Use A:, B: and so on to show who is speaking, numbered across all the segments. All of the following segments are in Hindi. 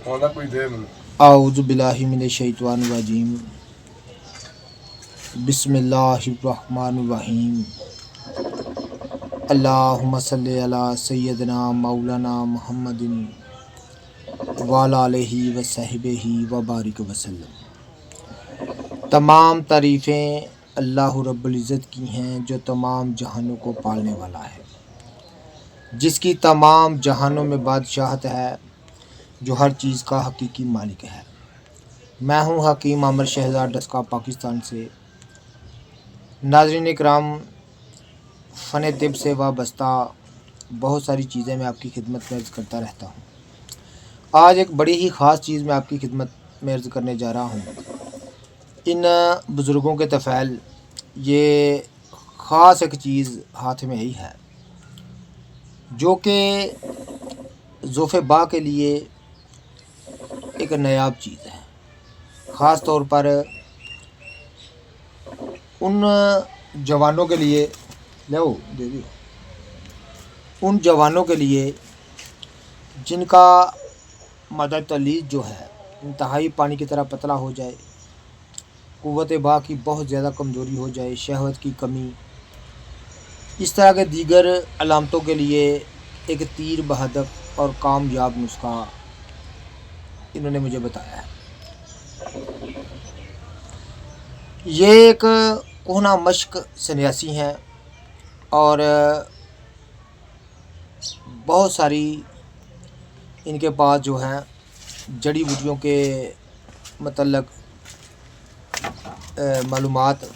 A: आऊज़ु बिल्लाहि मिनश शैतानिर रजीम। बिस्मिल्लाहिर्रहमानिर्रहीम। अल्लाहुम्मा सल्लि अला सय्यदना मौलाना मुहम्मदिन व अला आलिहि व सहबिही व बारिक वसल्लम। तमाम तारीफ़ें अल्लाह रब्बुल इज़्ज़त की हैं जो तमाम जहानों को पालने वाला है, जिसकी तमाम जहानों में बादशाहत है, जो हर चीज़ का हकीकी मालिक है। मैं हूँ हकीम आमिर शहज़ाद डस्का पाकिस्तान से। नाज़रीन इकराम, फ़न तिब से वाबस्ता बहुत सारी चीज़ें मैं आपकी खिदमत में अर्ज़ करता रहता हूँ। आज एक बड़ी ही ख़ास चीज़ मैं आपकी खिदमत में अर्ज़ करने जा रहा हूँ। इन बुज़ुर्गों के तफ़ैल ये ख़ास एक चीज़ हाथ में ही है जो कि ज़ोफ़े बा के लिए एक नायाब चीज़ है। ख़ास तौर पर उन जवानों के लिए दे दियो, उन जवानों के लिए जिनका मदद तलीज़ जो है इंतहाई पानी की तरह पतला हो जाए, क़ुव्वत बा की बहुत ज़्यादा कमज़ोरी हो जाए, शहवत की कमी, इस तरह के दीगर अलामतों के लिए एक तीर बहदफ और कामयाब नुस्खा इन्होंने मुझे बताया है। ये एक कोहना मश्क सन्यासी हैं और बहुत सारी इनके पास जो हैं जड़ी बूटियों के मतलब मालूमात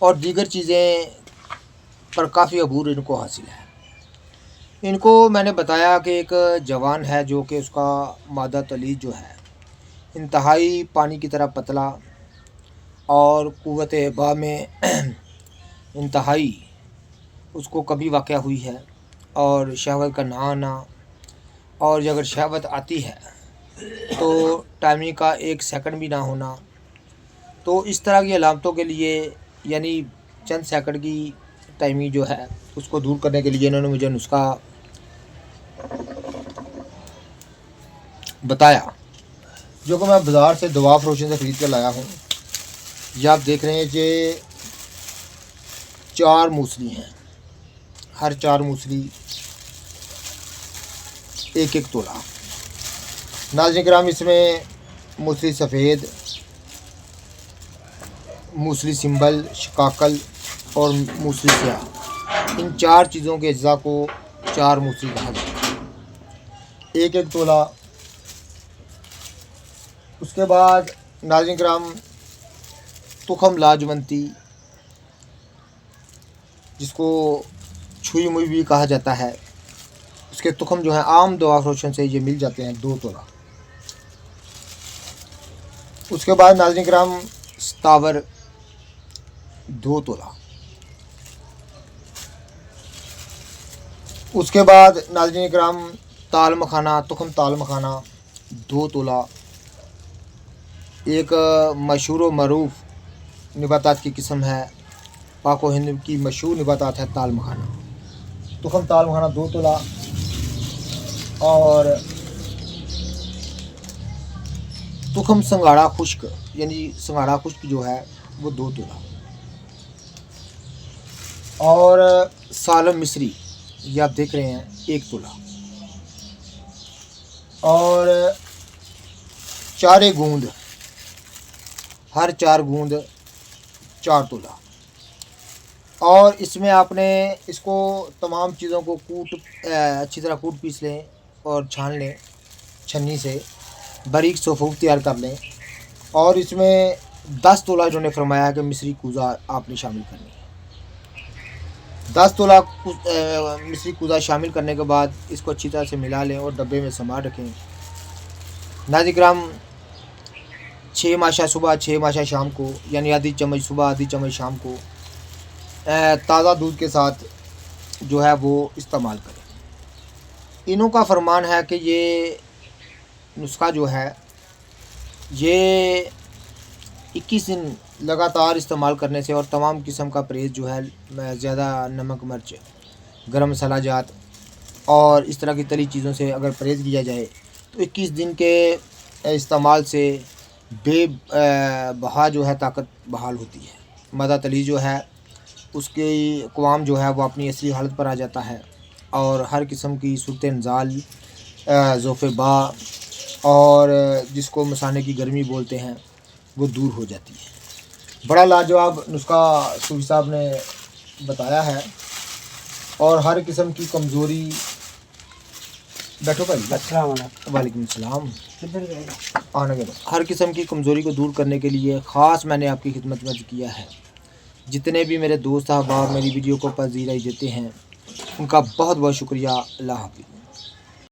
A: और दीगर चीज़ें पर काफ़ी अबूर इनको हासिल है। इनको मैंने बताया कि एक जवान है जो कि उसका मादा तलीज़ जो है इंतहाई पानी की तरह पतला और क़ुव्वत बा में इंतहाई उसको कभी वाक़या हुई है और शहवत का ना आना, और अगर शहवत आती है तो टाइमिंग का 1 सेकंड भी ना होना। तो इस तरह की अलामतों के लिए यानी चंद सेकंड की टाइमिंग जो है उसको दूर करने के लिए इन्होंने मुझे नुस्खा बताया, जो कि मैं बाज़ार से दवा फरोशन से ख़रीद कर लाया हूँ। ये आप देख रहे हैं कि 4 मूसली हैं, हर 4 मूसली 1-1 तोला। नाज़रीन किराम, इसमें मूसली सफ़ेद, मूसली सिंबल, शिकाकल और मूसली स्याह, इन 4 चीज़ों के अज्जा को 4 मूसली कहा जाता है, 1-1 तोला। उसके बाद नाज़रीन किराम तुखम लाजवंती, जिसको छुई मुई भी कहा जाता है, उसके तुखम जो है आम दवा फरोशन से ये मिल जाते हैं 2 तोला। उसके बाद नाज़रीन किराम सतावर 2 तोला। उसके बाद नाज़रीन किराम ताल मखाना, तुखम ताल मखाना 2 तोला। एक मशहूर व मरूफ नबातात की किस्म है, पाक व हिंद की मशहूर नबातात है ताल मखाना, तुखम ताल मखाना 2 तोला। और तुखम संगाड़ा खुश्क यानी संगाड़ा खुश्क जो है वो 2 तोला। और सालम मिस्री ये आप देख रहे हैं 1 तोला। और 4 गूंद, हर 4 गूंद 4 तोला। और इसमें आपने इसको तमाम चीज़ों को अच्छी तरह कूट पीस लें और छान लें छन्नी से, बारीक सफ़ूफ तैयार कर लें। और इसमें 10 तोला इन्होंने फरमाया कि मिस्री कूज़ा आपने शामिल करनी है। 10 तोला मिस्री कूज़ा शामिल करने के बाद इसको अच्छी तरह से मिला लें और डब्बे में संभाल रखें। नाज़रीन किराम 6 माशा सुबह 6 माशा शाम को, यानी आधी चम्मच सुबह आधी चम्मच शाम को ताज़ा दूध के साथ जो है वो इस्तेमाल करें। इन्हों का फरमान है कि ये नुस्खा जो है ये 21 दिन लगातार इस्तेमाल करने से और तमाम किस्म का परहेज़ जो है, ज़्यादा नमक मिर्च गरम मसाला जात और इस तरह की तली चीज़ों से अगर परहेज़ किया जाए तो 21 दिन के इस्तेमाल से बहा जो है ताकत बहाल होती है। मादा तली जो है उसकी क़वाम जो है वो अपनी असली हालत पर आ जाता है और हर किस्म की सूरत इंजाल, ज़ोफ़े बा और जिसको मसाने की गर्मी बोलते हैं वो दूर हो जाती है। बड़ा लाजवाब नुस्खा सूफी साहब ने बताया है और हर किस्म की कमज़ोरी। बैठो भाई। अस्सलाम वालेकुम सलाम। आने के हर किस्म की कमज़ोरी को दूर करने के लिए ख़ास मैंने आपकी खिदमत में अर्ज़ किया है। जितने भी मेरे दोस्त अहबाब मेरी वीडियो को पज़ीराई देते हैं उनका बहुत बहुत शुक्रिया। अल्लाह हाफ़िज़।